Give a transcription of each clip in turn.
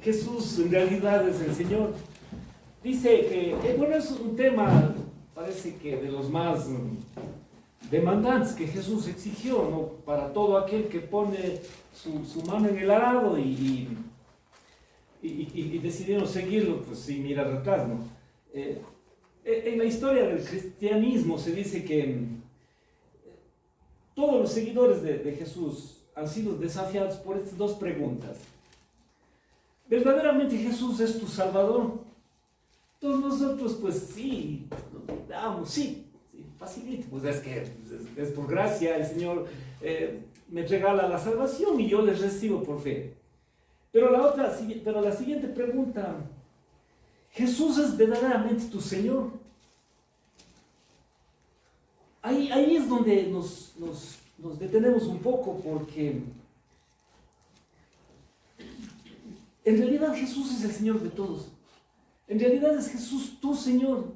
Jesús en realidad es el Señor. Dice que, bueno, es un tema, parece que de los más demandantes que Jesús exigió, ¿no? Para todo aquel que pone su mano en el arado y decidieron seguirlo, pues sin mirar atrás, ¿no? En la historia del cristianismo se dice que todos los seguidores de Jesús han sido desafiados por estas dos preguntas. ¿Verdaderamente Jesús es tu Salvador? Todos nosotros, pues sí, nos damos, sí, facilito, pues es que es por gracia, el Señor me regala la salvación y yo les recibo por fe. Pero la siguiente pregunta, ¿Jesús es verdaderamente tu Señor? Ahí es donde nos detenemos un poco, porque en realidad Jesús es el Señor de todos. En realidad es Jesús tu Señor.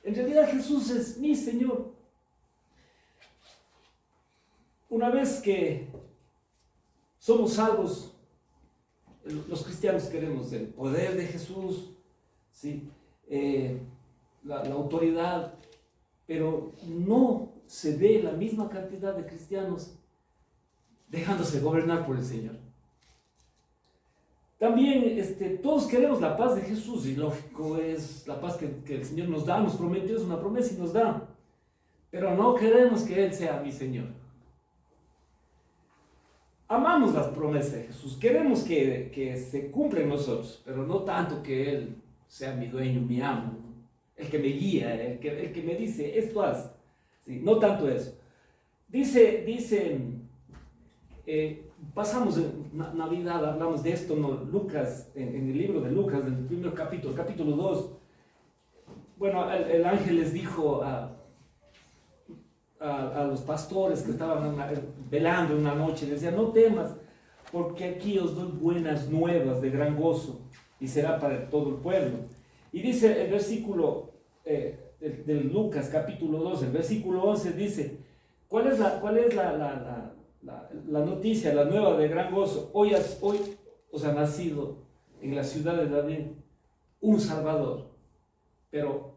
En realidad Jesús es mi Señor. Una vez que somos salvos, los cristianos queremos el poder de Jesús, ¿sí? La autoridad, pero no se ve la misma cantidad de cristianos dejándose gobernar por el Señor. También todos queremos la paz de Jesús, y lógico es la paz que el Señor nos da, nos prometió, es una promesa y nos da, pero no queremos que Él sea mi Señor. Amamos las promesas de Jesús, queremos que se cumplan en nosotros, pero no tanto que Él sea mi dueño, mi amo, el que me guía, el que me dice, esto haz. ¿Sí? No tanto eso. Pasamos en Navidad, hablamos de esto, ¿no? Lucas, en el libro de Lucas, en el primer capítulo 2, bueno, el ángel les dijo a los pastores que estaban velando una noche, les decía, no temas, porque aquí os doy buenas nuevas de gran gozo, y será para todo el pueblo. Y dice el versículo de Lucas capítulo 2, el versículo 11 dice, ¿cuál es la noticia, la nueva de gran gozo? Hoy os ha nacido en la ciudad de David un Salvador. Pero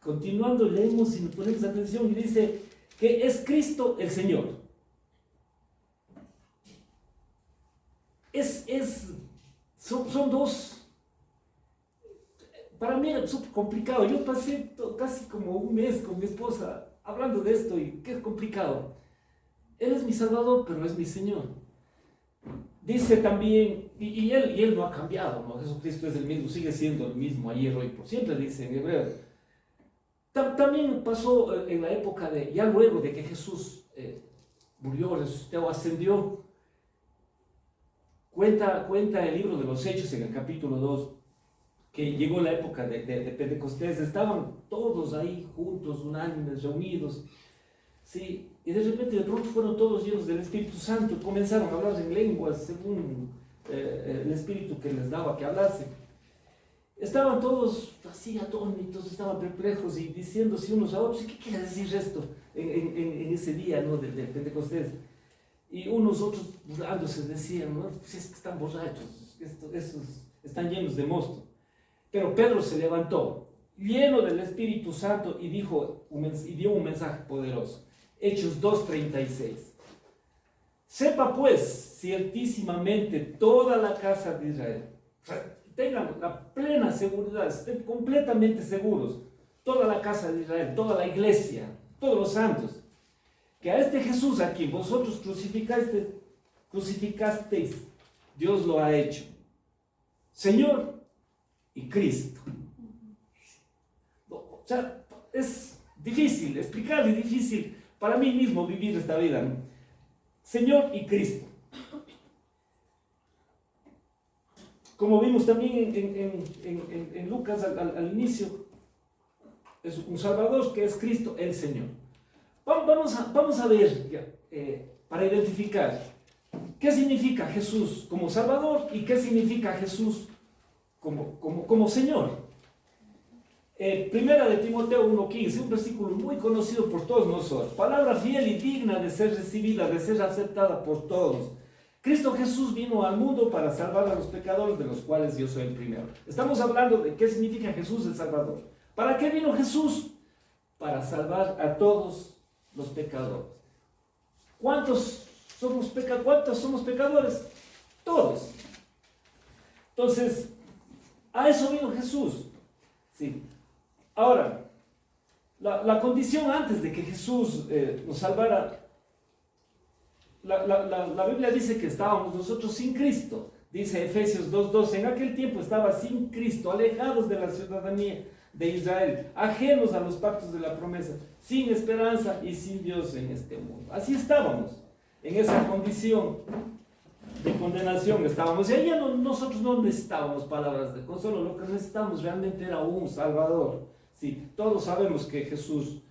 continuando leemos y nos ponemos atención y dice que es Cristo el Señor. Son dos. Para mí era súper complicado. Yo pasé casi como un mes con mi esposa hablando de esto, y qué complicado. Él es mi Salvador, pero es mi Señor. Dice también, y él no ha cambiado, ¿no? Jesucristo es el mismo, sigue siendo el mismo ayer, hoy, por siempre, dice en hebreo. También pasó en la época ya luego de que Jesús murió, resucitó, ascendió. Cuenta el libro de los Hechos en el capítulo 2, que llegó la época de Pentecostés, estaban todos ahí juntos, unánimes, reunidos, ¿sí? Y de repente de pronto fueron todos llenos del Espíritu Santo, comenzaron a hablar en lenguas según el Espíritu que les daba que hablasen. Estaban todos así atónitos, estaban perplejos y diciéndose unos a otros, ¿qué quiere decir esto en ese día, ¿no? de Pentecostés? Y unos otros burlándose decían, ¿no? Pues es que están borrachos, esos están llenos de mosto. Pero Pedro se levantó, lleno del Espíritu Santo, y dio un mensaje poderoso. Hechos 2:36. Sepa pues ciertísimamente toda la casa de Israel. O sea, tengan la plena seguridad, estén completamente seguros, toda la casa de Israel, toda la iglesia, todos los santos, que a este Jesús a quien vosotros crucificasteis, Dios lo ha hecho Señor y Cristo. O sea, es difícil explicar y difícil para mí mismo vivir esta vida, ¿no? Señor y Cristo. Como vimos también en Lucas al inicio, es un Salvador que es Cristo el Señor. Vamos a ver, para identificar qué significa Jesús como Salvador y qué significa Jesús como Señor. Primera de Timoteo 1:15, un versículo muy conocido por todos nosotros. Palabra fiel y digna de ser recibida, de ser aceptada por todos, Cristo Jesús vino al mundo para salvar a los pecadores, de los cuales yo soy el primero. Estamos hablando de qué significa Jesús el Salvador. ¿Para qué vino Jesús? Para salvar a todos los pecadores. ¿Cuántos somos pecadores? Todos. Entonces, a eso vino Jesús. Sí. Ahora, la condición antes de que Jesús nos salvara, la Biblia dice que estábamos nosotros sin Cristo. Dice Efesios 2:12, en aquel tiempo estaba sin Cristo, alejados de la ciudadanía de Israel, ajenos a los pactos de la promesa, sin esperanza y sin Dios en este mundo. Así estábamos, en esa condición de condenación estábamos. Y allá nosotros no necesitábamos palabras de consuelo, lo que necesitábamos realmente era un Salvador. Sí, todos sabemos que Jesús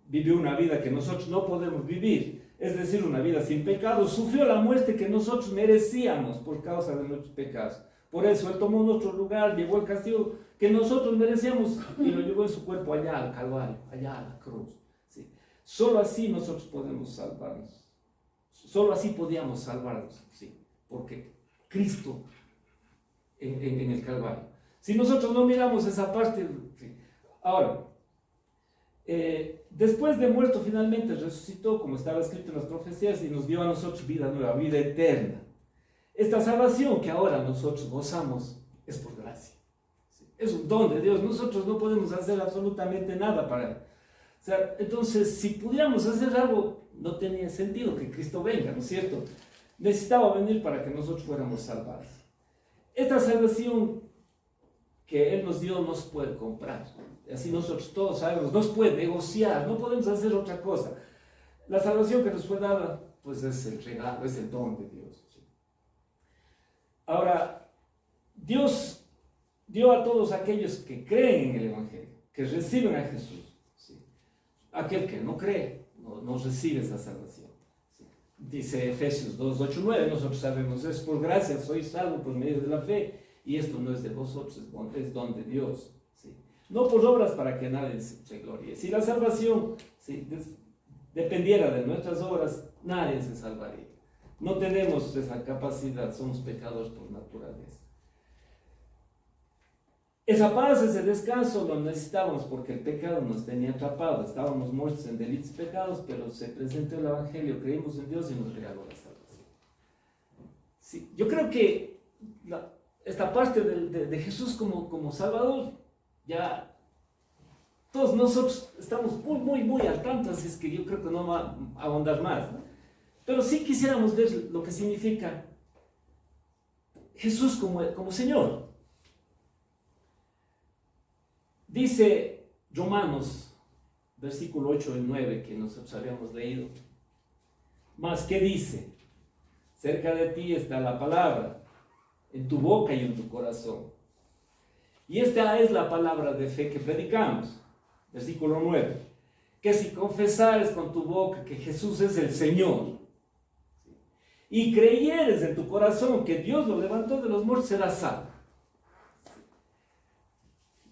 vivió una vida que nosotros no podemos vivir, es decir, una vida sin pecado. Sufrió la muerte que nosotros merecíamos por causa de nuestros pecados. Por eso Él tomó nuestro lugar, llevó el castigo que nosotros merecíamos y lo llevó en su cuerpo allá al Calvario, allá a la cruz. ¿Sí? Solo así nosotros podemos salvarnos. Solo así podíamos salvarnos, ¿sí? Porque Cristo en el Calvario. Si nosotros no miramos esa parte, ¿sí? Ahora, después de muerto finalmente resucitó, como estaba escrito en las profecías, y nos dio a nosotros vida nueva, vida eterna. Esta salvación que ahora nosotros gozamos es por gracia. ¿Sí? Es un don de Dios. Nosotros no podemos hacer absolutamente nada para él. O sea, entonces, si pudiéramos hacer algo, no tenía sentido que Cristo venga, ¿no es cierto? Necesitaba venir para que nosotros fuéramos salvados. Esta salvación que Él nos dio nos puede comprar. Así nosotros todos sabemos, nos puede negociar, no podemos hacer otra cosa. La salvación que nos fue dada, pues es el regalo, es el don de Dios. ¿Sí? Ahora, Dios dio a todos aquellos que creen en el Evangelio, que reciben a Jesús. ¿Sí? Aquel que no cree, no recibe esa salvación. ¿Sí? Dice Efesios 2:8-9, nosotros sabemos, es por gracia, sois salvos por medio de la fe, y esto no es de vosotros, es don de Dios. ¿Sí? No por obras para que nadie se gloríe. Si la salvación, ¿sí?, dependiera de nuestras obras, nadie se salvaría. No tenemos esa capacidad, somos pecadores por naturaleza. Esa paz, ese descanso lo necesitábamos porque el pecado nos tenía atrapados. Estábamos muertos en delitos y pecados, pero se presentó el Evangelio, creímos en Dios y nos regaló la salvación. Sí, yo creo que esta parte de Jesús como Salvador, ya todos nosotros estamos muy al tanto, así es que yo creo que no va a ahondar más, ¿no? Pero sí quisiéramos ver lo que significa Jesús como Señor. Dice Romanos, versículo 8 y 9, que nosotros habíamos leído. Mas, ¿qué dice? Cerca de ti está la palabra, en tu boca y en tu corazón. Y esta es la palabra de fe que predicamos. Versículo 9. Que si confesares con tu boca que Jesús es el Señor, y creyeres en tu corazón que Dios lo levantó de los muertos, serás salvo.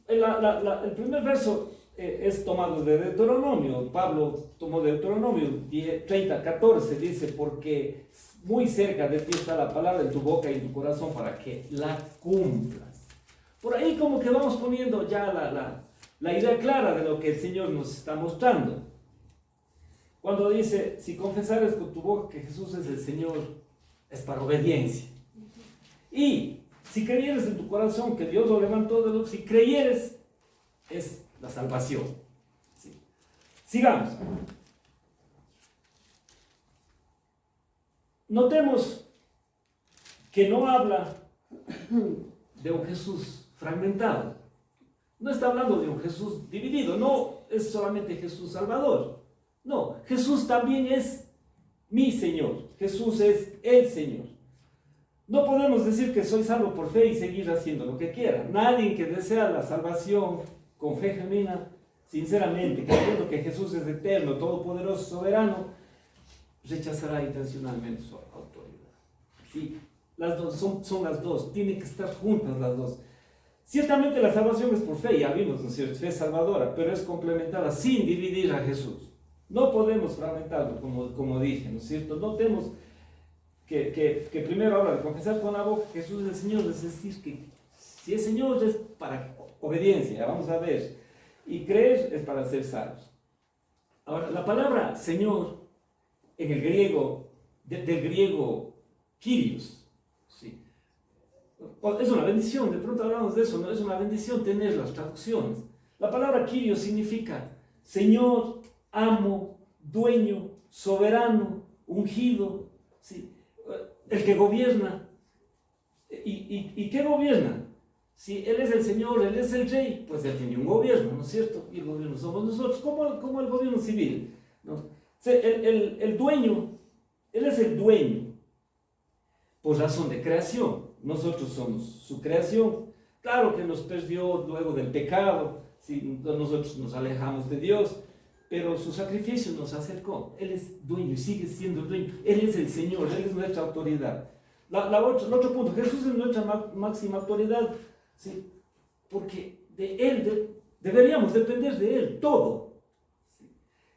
El primer verso es tomado de Deuteronomio. Pablo tomó de Deuteronomio 30:14, dice, porque muy cerca de ti está la palabra en tu boca y en tu corazón para que la cumplas. Por ahí como que vamos poniendo ya la idea clara de lo que el Señor nos está mostrando. Cuando dice, si confesares con tu boca que Jesús es el Señor, es para obediencia. Y si creyeres en tu corazón que Dios lo levantó de los, si creyeres, es la salvación. ¿Sí? Sigamos. Notemos que no habla de un Jesús fragmentado. No está hablando de un Jesús dividido. No es solamente Jesús Salvador. No, Jesús también es mi Señor. Jesús es el Señor. No podemos decir que soy salvo por fe y seguir haciendo lo que quiera. Nadie que desea la salvación con fe genuina, sinceramente, creyendo que Jesús es eterno, todopoderoso, soberano, rechazará intencionalmente su autoridad. Sí, las dos son las dos, tienen que estar juntas las dos. Ciertamente la salvación es por fe, ya vimos, ¿no es cierto? Fe salvadora, pero es complementada sin dividir a Jesús. No podemos fragmentarlo, como dije, ¿no es cierto? Notemos que primero habla de confesar con la boca que Jesús es el Señor, es decir, que si es Señor es para obediencia, vamos a ver, y creer es para ser salvos. Ahora, la palabra Señor en el griego, del griego Kyrios, ¿sí? Es una bendición, de pronto hablamos de eso, ¿no? Es una bendición tener las traducciones. La palabra Kyrios significa Señor, amo, dueño, soberano, ungido, ¿sí? El que gobierna. ¿Y qué gobierna? Si Él es el Señor, Él es el Rey, pues Él tiene un gobierno, ¿no es cierto? Y el gobierno somos nosotros, como el gobierno civil, ¿no? O sea, el dueño, Él es el dueño, por razón de creación. Nosotros somos su creación. Claro que nos perdió luego del pecado, si nosotros nos alejamos de Dios, pero su sacrificio nos acercó. Él es dueño y sigue siendo el dueño. Él es el Señor, Él es nuestra autoridad. El otro punto, Jesús es nuestra máxima autoridad, ¿sí? Porque de Él deberíamos depender de Él, todo. ¿Sí?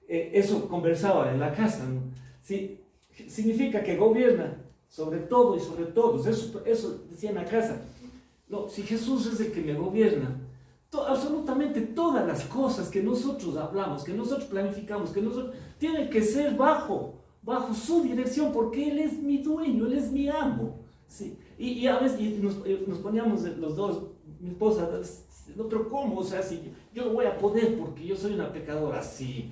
Eso conversaba en la casa, ¿no? ¿Sí? Significa que gobierna sobre todo y sobre todos. Eso decía en la casa. No, si Jesús es el que me gobierna, absolutamente todas las cosas que nosotros hablamos, que nosotros planificamos, que nosotros tienen que ser bajo su dirección, porque Él es mi dueño, Él es mi amo, ¿sí? Y a veces nos poníamos los dos, mi esposa, no, pero ¿cómo? O sea, si yo no voy a poder porque yo soy una pecadora, sí,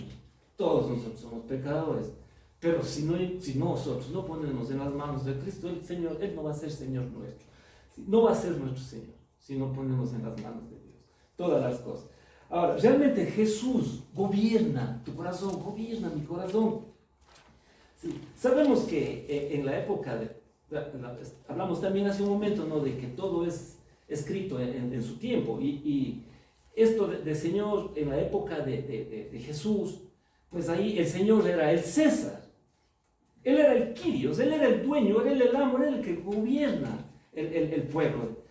todos nosotros somos pecadores, pero si nosotros no ponemos en las manos de Cristo, el Señor, Él no va a ser Señor nuestro, ¿sí? No va a ser nuestro Señor si no ponemos en las manos de Dios todas las cosas. Ahora, realmente Jesús gobierna tu corazón, gobierna mi corazón. Sí, sabemos que en la época hablamos también hace un momento, ¿no?, de que todo es escrito en su tiempo, y esto de Señor en la época de Jesús, pues ahí el Señor era el César, Él era el Kyrios, Él era el dueño, Él era el amo, Él era el que gobierna el pueblo.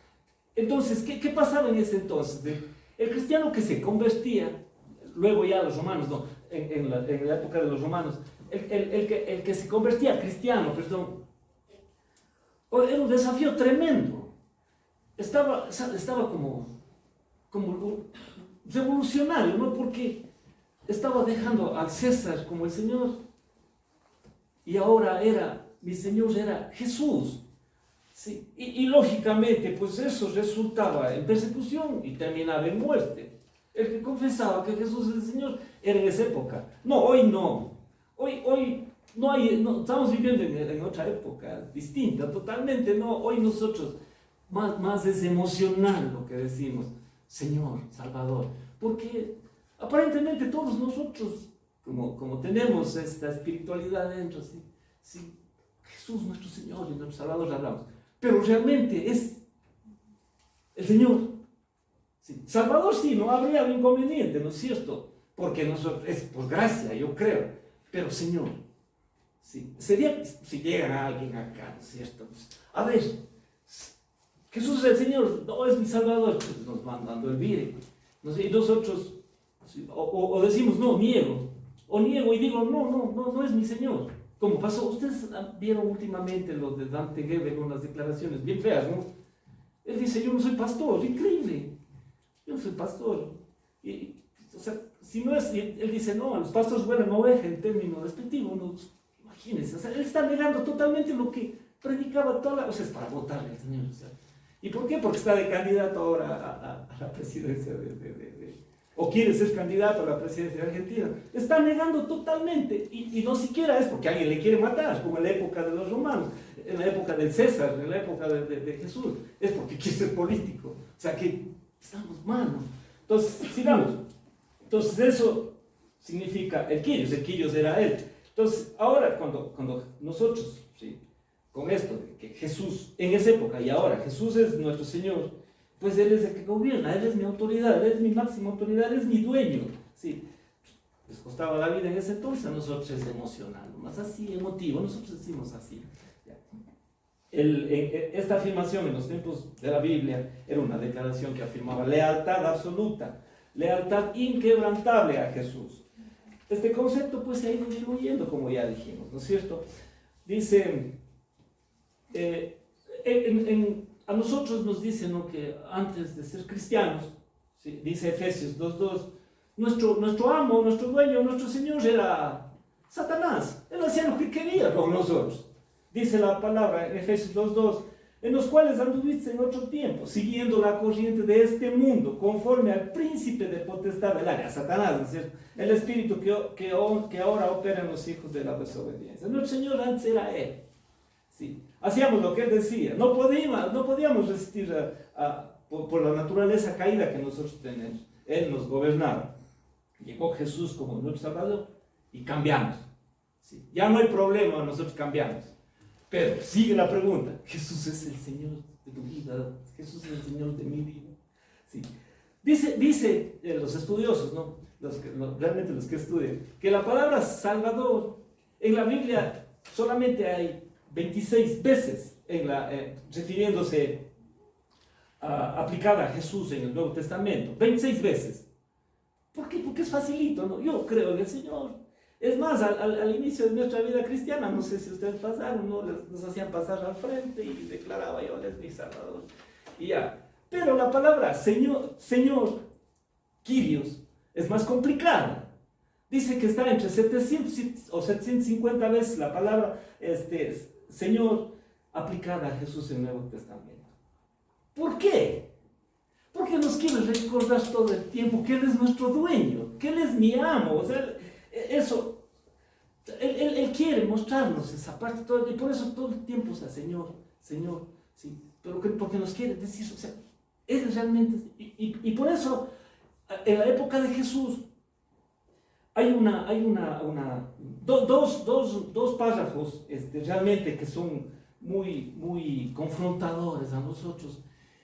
Entonces, ¿qué pasaba en ese entonces? El cristiano que se convertía, luego ya los romanos, no, en la época de los romanos, el que se convertía cristiano, perdón, era un desafío tremendo. Estaba como revolucionario, ¿no? Porque estaba dejando al César como el Señor, y ahora mi Señor era Jesús. Sí, y lógicamente, pues eso resultaba en persecución y terminaba en muerte. El que confesaba que Jesús es el Señor era en esa época. No, hoy no. Hoy no, estamos viviendo en otra época distinta, totalmente. No, hoy nosotros, más es emocional lo que decimos, Señor, Salvador. Porque aparentemente todos nosotros, como tenemos esta espiritualidad dentro, sí, Jesús, nuestro Señor y nuestro Salvador, hablamos. Pero realmente es el Señor. Sí. Salvador sí, no habría inconveniente, ¿no es cierto? Porque es por gracia, yo creo. Pero Señor, sí. Sería si llega alguien acá, ¿no es cierto? Pues, a ver, Jesús es el Señor, no es mi Salvador, pues nos van dando el vire. ¿No sé? Y nosotros, sí, o decimos, no, niego. O niego y digo, no es mi Señor. Como pasó, ustedes vieron últimamente lo de Dante Gebel, unas declaraciones bien feas, ¿no? Él dice, yo no soy pastor, increíble, yo no soy pastor. O sea, si no es, él dice, no, los pastores vuelan oveja en términos despectivos, no, imagínense, o sea, él está negando totalmente lo que predicaba o sea, es para votarle al Señor, o sea. ¿Y por qué? Porque está de candidato ahora a la presidencia o quiere ser candidato a la presidencia de Argentina. Está negando totalmente, y no siquiera es porque alguien le quiere matar, como en la época de los romanos, en la época del César, en la época de Jesús, es porque quiere ser político. O sea que estamos mal, ¿no? Entonces, sigamos. Entonces eso significa el Kyrios era Él. Entonces, ahora cuando nosotros, ¿sí?, con esto de que Jesús, en esa época y ahora, Jesús es nuestro Señor, pues Él es el que gobierna, Él es mi autoridad, Él es mi máxima autoridad, Él es mi dueño. ¿Sí? Les costaba la vida en ese entonces, a nosotros es emocional, más así, emotivo, nosotros decimos así. Esta afirmación en los tiempos de la Biblia era una declaración que afirmaba lealtad absoluta, lealtad inquebrantable a Jesús. Este concepto pues se ha ido diluyendo, como ya dijimos, ¿no es cierto? Dice a nosotros nos dicen, ¿no?, que antes de ser cristianos, ¿sí?, dice Efesios 2:2, nuestro amo, nuestro dueño, nuestro Señor era Satanás. Él hacía lo que quería con nosotros. Dice la palabra en Efesios 2:2, en los cuales anduviste en otro tiempo, siguiendo la corriente de este mundo, conforme al príncipe de potestad del aire, Satanás, ¿no es cierto?, el espíritu que ahora opera en los hijos de la desobediencia. Nuestro Señor antes era Él. Sí. Hacíamos lo que Él decía. No podíamos resistir por la naturaleza caída que nosotros tenemos. Él nos gobernaba. Llegó Jesús como nuestro Salvador y cambiamos. Sí. Ya no hay problema, nosotros cambiamos. Pero sigue la pregunta: ¿Jesús es el Señor de tu vida? ¿Jesús es el Señor de mi vida? Sí. Dice los estudiosos, ¿no?, realmente los que estudian, que la palabra Salvador en la Biblia solamente hay 26 veces refiriéndose aplicada a Jesús en el Nuevo Testamento. 26 veces. ¿Por qué? Porque es facilito, ¿no? Yo creo en el Señor. Es más, al inicio de nuestra vida cristiana, no sé si ustedes pasaron, ¿no?, nos hacían pasar al frente y declaraba: yo les mi Salvador. Y ya. Pero la palabra Señor, Kyrios, es más complicada. Dice que está entre 700 o 750 veces la palabra Señor aplicada a Jesús en el Nuevo Testamento. ¿Por qué? Porque nos quiere recordar todo el tiempo que Él es nuestro dueño, que Él es mi amo. O sea, Él quiere mostrarnos esa parte, y por eso todo el tiempo, o sea, Señor, sí, pero porque nos quiere decir, o sea, Él realmente, y por eso, en la época de Jesús, hay dos párrafos realmente que son muy confrontadores a nosotros,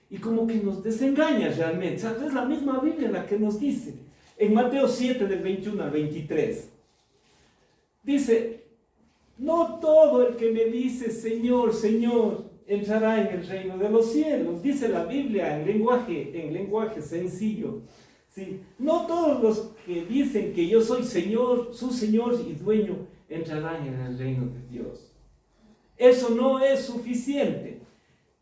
y como que nos desengaña realmente. O sea, es la misma Biblia la que nos dice, en Mateo 7, del 21 al 23, dice: no todo el que me dice Señor, Señor, entrará en el reino de los cielos. Dice la Biblia en lenguaje sencillo. ¿Sí? No todos los que dicen que yo soy Señor, su Señor y dueño, entrarán en el reino de Dios. Eso no es suficiente.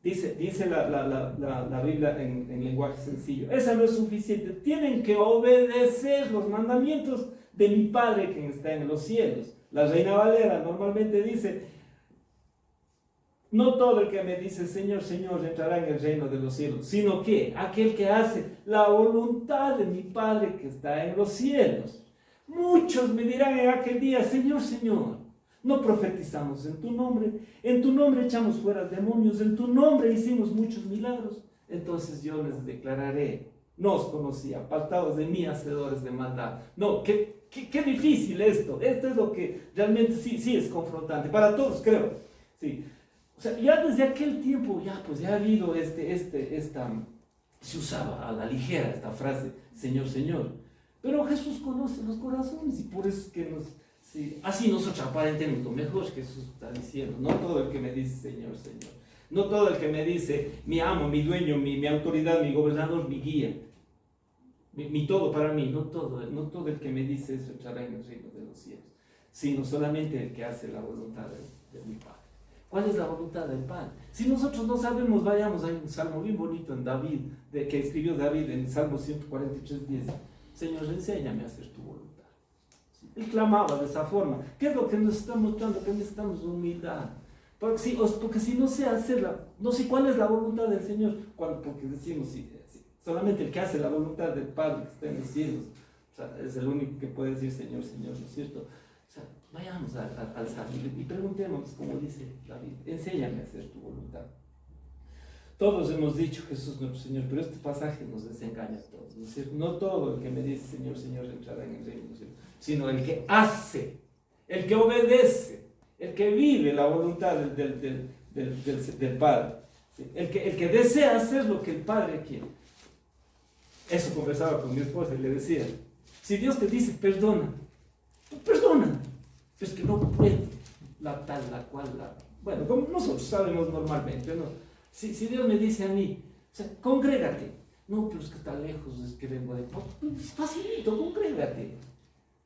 Dice la Biblia en lenguaje sencillo. Eso no es suficiente. Tienen que obedecer los mandamientos de mi Padre que está en los cielos. La Reina Valera normalmente dice: no todo el que me dice Señor, Señor entrará en el reino de los cielos, sino que aquel que hace la voluntad de mi Padre que está en los cielos. Muchos me dirán en aquel día: Señor, Señor, no profetizamos en tu nombre echamos fuera demonios, en tu nombre hicimos muchos milagros. Entonces yo les declararé: no os conocí, apartados de mí, hacedores de maldad. No, qué difícil esto. Esto es lo que realmente sí es confrontante para todos, creo. Sí. O sea, ya desde aquel tiempo ya ha habido se usaba a la ligera esta frase, Señor, Señor. Pero Jesús conoce los corazones, y por eso es que así nosotros aparentemos lo mejor. Jesús está diciendo: no todo el que me dice Señor, Señor, no todo el que me dice mi amo, mi dueño, mi autoridad, mi gobernador, mi guía, mi todo para mí, no todo el que me dice eso entrará en el reino de los cielos, sino solamente el que hace la voluntad de mi Padre. ¿Cuál es la voluntad del Padre? Si nosotros no sabemos, vayamos a un salmo bien bonito en David, que escribió David en el Salmo 143:10. Señor, enséñame a hacer tu voluntad. ¿Sí? Él clamaba de esa forma. ¿Qué es lo que nos está mostrando? Que necesitamos humildad. Porque si no sé hacerla, no sé cuál es la voluntad del Señor, porque decimos, solamente el que hace la voluntad del Padre que está en los cielos, o sea, es el único que puede decir Señor, Señor, ¿no es cierto? O sea, vayamos al Salmo y preguntémonos, como dice David: enséñame a hacer tu voluntad. Todos hemos dicho Jesús nuestro Señor, pero este pasaje nos desengaña a todos, ¿no es cierto? No todo el que me dice Señor, Señor entrará en el reino, ¿no es cierto?, sino el que hace, el que obedece, el que vive la voluntad del Padre, ¿sí? El que desea hacer lo que el Padre quiere. Eso conversaba con mi esposa y le decía: si Dios te dice perdona, perdona. Es que no puedo, bueno, como nosotros sabemos normalmente, ¿no? Si Dios me dice a mí, o sea, congrégate. No, pero es que está lejos, es que vengo de... Es facilito, congrégate.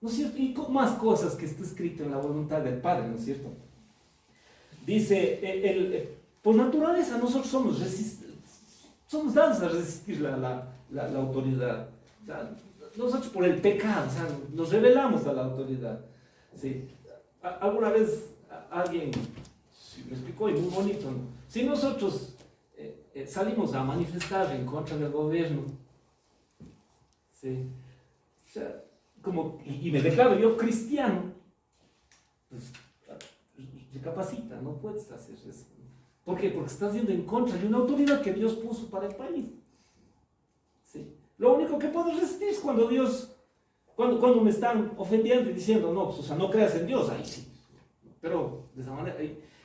¿No es cierto? Y con más cosas que está escrito en la voluntad del Padre, ¿no es cierto? Dice Por naturaleza nosotros somos dados a resistir la autoridad. O sea, nosotros por el pecado, o sea, nos rebelamos a la autoridad. ¿Sí? Alguna vez alguien me explicó y muy bonito, ¿no? Si nosotros salimos a manifestar en contra del gobierno, ¿sí? O sea, y me declaro yo cristiano, pues recapacita, no puedes hacer eso. ¿Por qué? Porque estás yendo en contra de una autoridad que Dios puso para el país. ¿Sí? Lo único que puedo resistir es cuando me están ofendiendo y diciendo, no, pues, o sea, no creas en Dios, ahí sí. Pero de esa manera,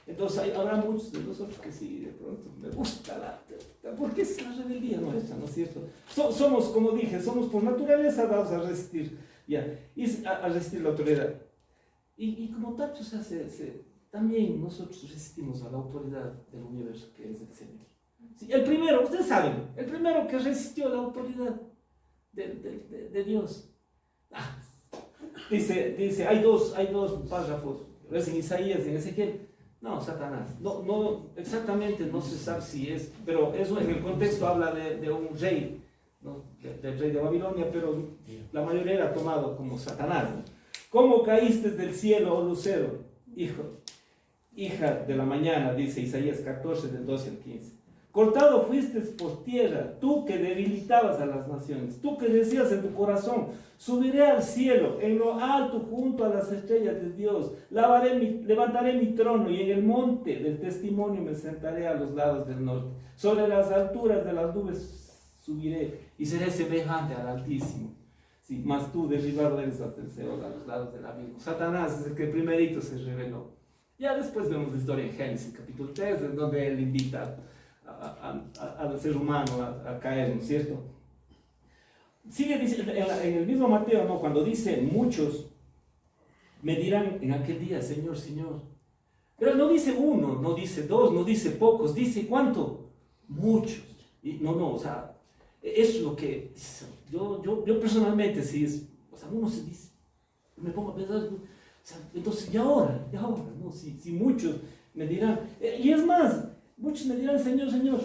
entonces habrá muchos de nosotros que sí, de pronto, me gusta porque es la rebeldía nuestra, ¿no es cierto? Somos, como dije, somos por naturaleza dados a resistir, ya, y a resistir la autoridad. Y como tal, o sea, también nosotros resistimos a la autoridad del universo, que es el Señor. Sí, el primero, ustedes saben, el primero que resistió a la autoridad de Dios. Dice, hay dos párrafos, es en Isaías y en Ezequiel. No, Satanás. No, exactamente no se sabe si es, pero eso en el contexto habla de un rey, ¿no? Del rey de Babilonia, pero la mayoría era tomado como Satanás, ¿no? ¿Cómo caíste del cielo, oh lucero, hija de la mañana? Dice Isaías 14, del 12 al 15. Cortado fuiste por tierra, tú que debilitabas a las naciones, tú que decías en tu corazón, subiré al cielo, en lo alto junto a las estrellas de Dios, levantaré mi trono y en el monte del testimonio me sentaré a los lados del norte. Sobre las alturas de las nubes subiré y seré semejante al Altísimo. Sí, mas tú derribado eres hasta el Seol, a los lados del abismo. Satanás es el que primerito se reveló. Ya después vemos la historia en Génesis capítulo 3, en donde él invita al ser humano a caer, ¿no es cierto? Sigue diciendo, en el mismo Mateo, ¿no? Cuando dice muchos me dirán en aquel día, Señor, Señor. Pero no dice uno, no dice dos, no dice pocos, dice ¿cuánto? Muchos. Y o sea, eso es lo que yo personalmente, si es, o sea, uno se dice, me pongo a pensar, o sea, entonces, ¿y ahora? ¿No? Si muchos me dirán, y es más, muchos me dirán, Señor, Señor,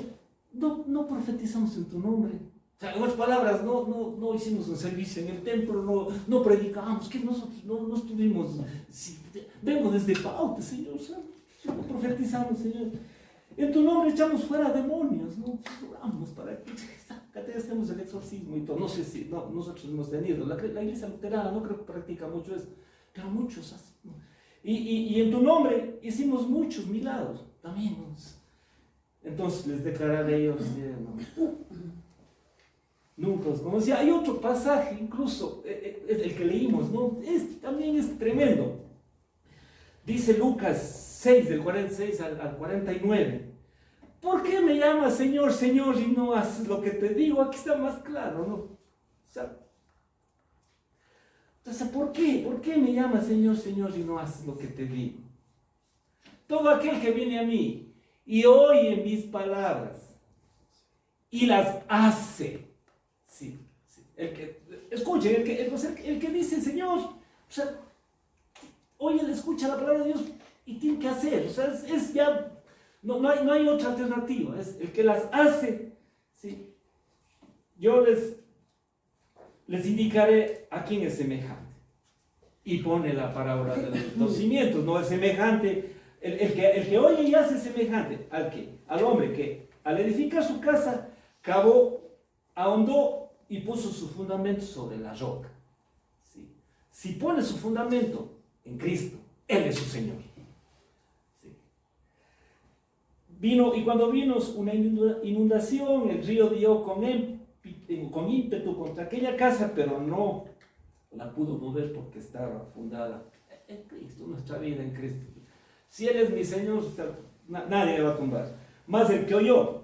no profetizamos en tu nombre. O sea, en otras palabras, no hicimos un servicio en el templo, no predicamos, que nosotros no estuvimos, vengo desde Paute, Señor, o sea, no profetizamos, Señor. En tu nombre echamos fuera demonios, ¿no? Oramos para que hacemos el exorcismo y todo. No sé si nosotros hemos tenido, la iglesia luterana no creo que practica mucho eso, pero muchos hacen, ¿no? Y en tu nombre hicimos muchos milagros también, ¿no? Entonces les declararé ellos, nunca os conocí. Hay otro pasaje, incluso el que leímos, ¿no? También es tremendo. Dice Lucas 6, del 46 al 49. ¿Por qué me llamas Señor, Señor y no haces lo que te digo? Aquí está más claro, ¿no? Entonces, ¿por qué me llamas Señor, Señor y no haces lo que te digo? Todo aquel que viene a mí y oye mis palabras y las hace. Sí. Escuchen, el que dice Señor, o sea, oye, escucha la palabra de Dios y tiene que hacer. O sea, es ya, no hay otra alternativa. Es el que las hace. ¿Sí? Yo les indicaré a quién es semejante. Y pone la parábola de los cimientos, no es semejante. El que oye y hace semejante al hombre que al edificar su casa cavó, ahondó y puso su fundamento sobre la roca. ¿Sí? Si pone su fundamento en Cristo, Él es su Señor. ¿Sí? Y cuando vino una inundación, el río dio con ímpetu contra aquella casa, pero no la pudo mover porque estaba fundada en Cristo, nuestra vida en Cristo. Si Él es mi Señor, nadie le va a tumbar. Mas el que oyó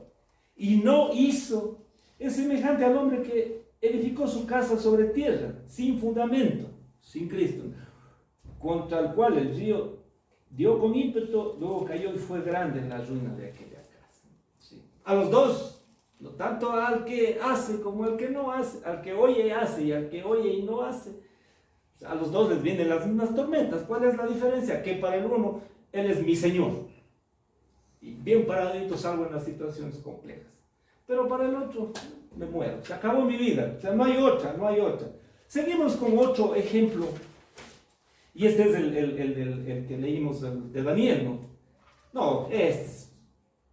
y no hizo es semejante al hombre que edificó su casa sobre tierra, sin fundamento, sin Cristo, contra el cual el río dio con ímpetu, luego cayó y fue grande la ruina de aquella casa. ¿Sí? A los dos, no tanto al que hace como al que no hace, al que oye y hace y al que oye y no hace, a los dos les vienen las mismas tormentas. ¿Cuál es la diferencia? Que para el uno, Él es mi Señor. Y bien paradito salgo en las situaciones complejas. Pero para el otro, me muero. Se acabó mi vida. O sea, no hay otra, no hay otra. Seguimos con otro ejemplo. Y este es el que leímos de Daniel, ¿no? No, es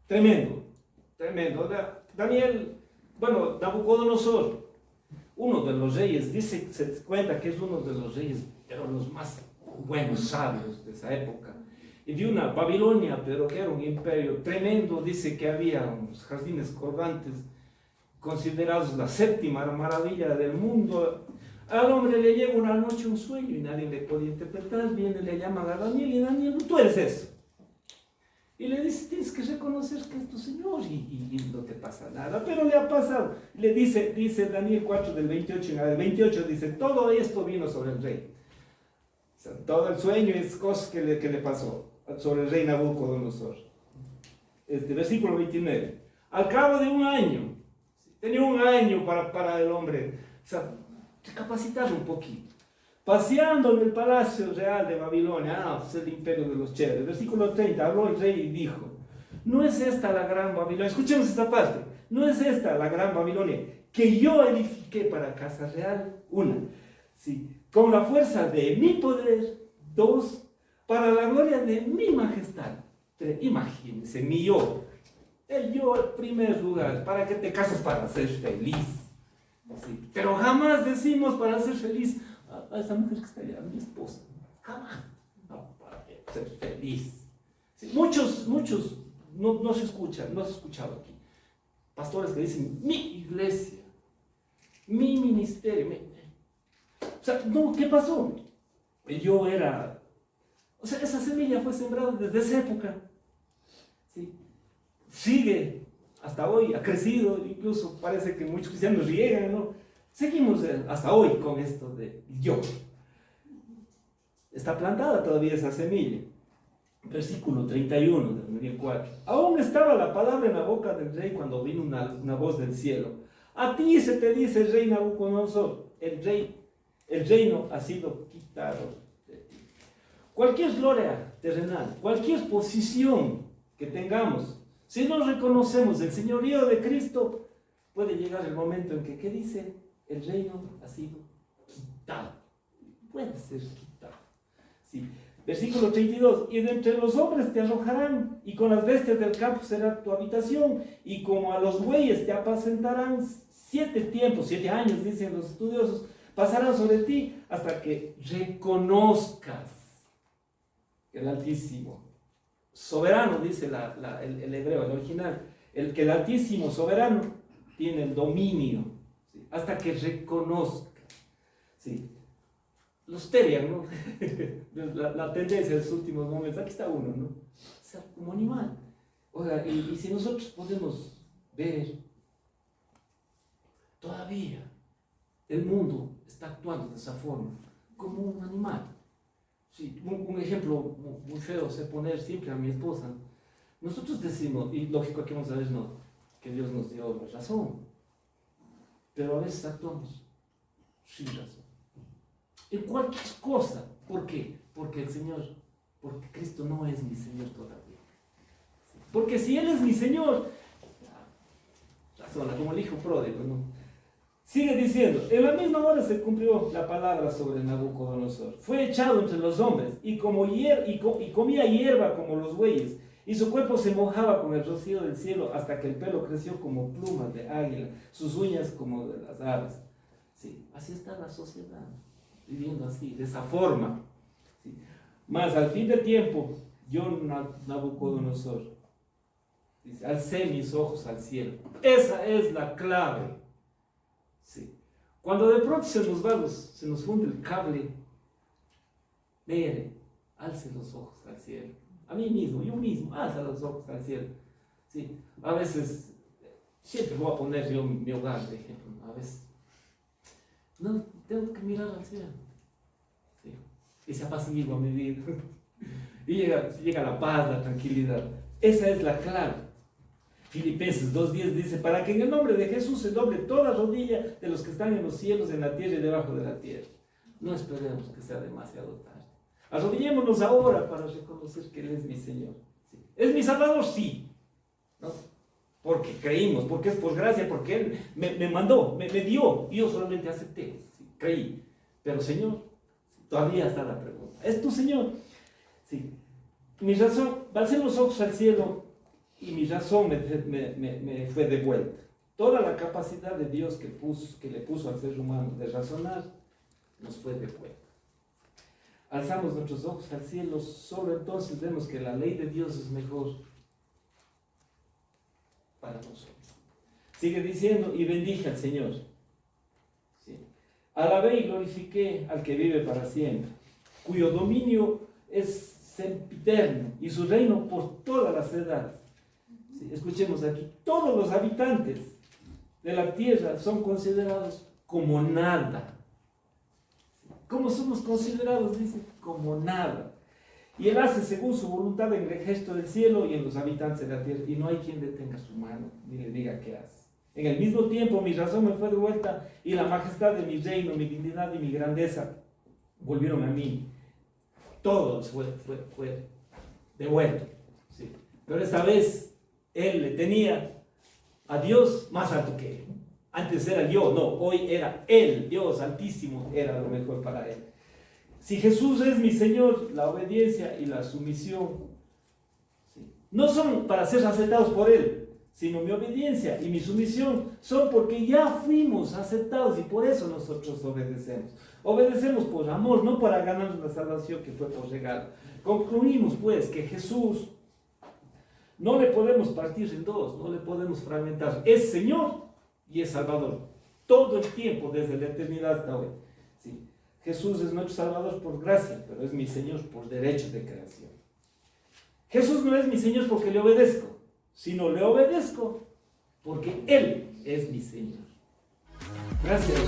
tremendo, tremendo. Daniel, bueno, Nabucodonosor, uno de los reyes, se cuenta que es uno de los reyes, pero los más buenos, sabios de esa época. Y de una Babilonia, pero que era un imperio tremendo, dice que había unos jardines colgantes, considerados la séptima maravilla del mundo. Al hombre le llega una noche un sueño y nadie le podía interpretar. Viene, le llaman a Daniel y Daniel, tú eres eso. Y le dice, tienes que reconocer que es tu Señor y no te pasa nada. Pero le ha pasado. Le dice Daniel 4 del 28 en el 28, dice, todo esto vino sobre el rey. O sea, todo el sueño es cosas que le pasó sobre el rey Nabucodonosor. Versículo 29. Al cabo de un año, tenía un año para el hombre, o sea, capacitar un poquito. Paseando en el palacio real de Babilonia, pues el imperio de los chéveres. Versículo 30, habló el rey y dijo, no es esta la gran Babilonia, escuchemos esta parte, no es esta la gran Babilonia que yo edifiqué para casa real, una, sí, con la fuerza de mi poder, dos, para la gloria de mi majestad, tres, imagínense, mi yo, el yo en primer lugar, para que te casas para ser feliz. Sí, pero jamás decimos para ser feliz a esa mujer que está allá, mi esposa. Jamás. No, para ser feliz. Sí, muchos no se escuchan, no se ha escuchado aquí. Pastores que dicen, mi iglesia, mi ministerio. O sea, no, ¿qué pasó? Yo era... O sea, esa semilla fue sembrada desde esa época. ¿Sí? Sigue hasta hoy, ha crecido, incluso parece que muchos cristianos riegan, ¿no? Seguimos hasta hoy con esto de yo. Está plantada todavía esa semilla. Versículo 31 de Daniel 4. Aún estaba la palabra en la boca del rey cuando vino una voz del cielo. A ti se te dice, rey Nabucodonosor, el reino ha sido quitado de ti. Cualquier gloria terrenal, cualquier posición que tengamos, si no reconocemos el señorío de Cristo, puede llegar el momento en que, ¿qué dice? El reino ha sido quitado. Puede ser quitado. Sí. Versículo 32. Y de entre los hombres te arrojarán, y con las bestias del campo será tu habitación, y como a los bueyes te apacentarán 7 tiempos, 7 años, dicen los estudiosos, pasarán sobre ti hasta que reconozcas que el Altísimo, soberano, dice el hebreo, el original, que el Altísimo soberano tiene el dominio, ¿sí? Hasta que reconozca, ¿sí? Los terian, ¿no? la tendencia de los últimos momentos, aquí está uno, ¿no? O sea, como animal. Oiga, y si nosotros podemos ver, todavía el mundo está actuando de esa forma, como un animal. Sí, un ejemplo muy feo sé poner siempre a mi esposa. Nosotros decimos, y lógico que vamos a ver, no, que Dios nos dio la razón, pero a veces actuamos sin razón. En cualquier cosa. ¿Por qué? Porque Cristo no es mi Señor todavía. Porque si Él es mi Señor, razona, como el hijo pródigo, ¿no? Sigue diciendo, en la misma hora se cumplió la palabra sobre Nabucodonosor. Fue echado entre los hombres y comía hierba como los bueyes, y su cuerpo se mojaba con el rocío del cielo hasta que el pelo creció como plumas de águila, sus uñas como de las aves. Sí, así está la sociedad, viviendo así, de esa forma. Sí. Mas al fin de tiempo, yo, Nabucodonosor, dice, alcé mis ojos al cielo. Esa es la clave. Sí. Cuando de pronto se nos funde el cable, alce los ojos al cielo. A mí mismo, yo mismo, alza los ojos al cielo. Sí. A veces, siempre voy a poner yo mi hogar, de ejemplo. A veces, no, tengo que mirar al cielo. Sí. Y se apacigua mi vida. Y llega la paz, la tranquilidad. Esa es la clave. Filipenses 2:10 dice, para que en el nombre de Jesús se doble toda rodilla de los que están en los cielos, en la tierra y debajo de la tierra. No esperemos que sea demasiado tarde. Arrodillémonos ahora para reconocer que Él es mi Señor. ¿Sí? ¿Es mi Salvador? Sí. ¿No? Porque creímos, porque es por gracia, porque Él me mandó, me dio, y yo solamente acepté, ¿sí? Creí. Pero Señor, todavía está la pregunta. ¿Es tu Señor? Sí. Mi razón, alcé los ojos al cielo y mi razón me fue devuelta. Toda la capacidad de Dios que le puso al ser humano de razonar, nos fue devuelta. Alzamos nuestros ojos al cielo, solo entonces vemos que la ley de Dios es mejor para nosotros. Sigue diciendo, y bendije al Señor. ¿Sí? Alabé y glorifiqué al que vive para siempre, cuyo dominio es sempiterno y su reino por todas las edades. ¿Sí? Escuchemos aquí, todos los habitantes de la tierra son considerados como nada. ¿Cómo somos considerados? Dice, como nada. Y Él hace según su voluntad en el ejército del cielo y en los habitantes de la tierra, y no hay quien detenga su mano ni le diga qué hace. En el mismo tiempo mi razón me fue devuelta y la majestad de mi reino, mi dignidad y mi grandeza volvieron a mí. Todo fue devuelto. ¿Sí? Pero esta vez Él le tenía a Dios más alto que Él. Antes era yo, no, hoy era Él, Dios Altísimo, era lo mejor para Él. Si Jesús es mi Señor, la obediencia y la sumisión, ¿sí?, no son para ser aceptados por Él, sino mi obediencia y mi sumisión son porque ya fuimos aceptados y por eso nosotros obedecemos. Obedecemos por amor, no para ganarnos la salvación que fue por regalo. Concluimos pues que Jesús no le podemos partir en dos, no le podemos fragmentar. Es Señor y es Salvador, todo el tiempo, desde la eternidad hasta hoy. ¿Sí? Jesús es nuestro Salvador por gracia, pero es mi Señor por derecho de creación. Jesús no es mi Señor porque le obedezco, sino le obedezco porque Él es mi Señor. Gracias.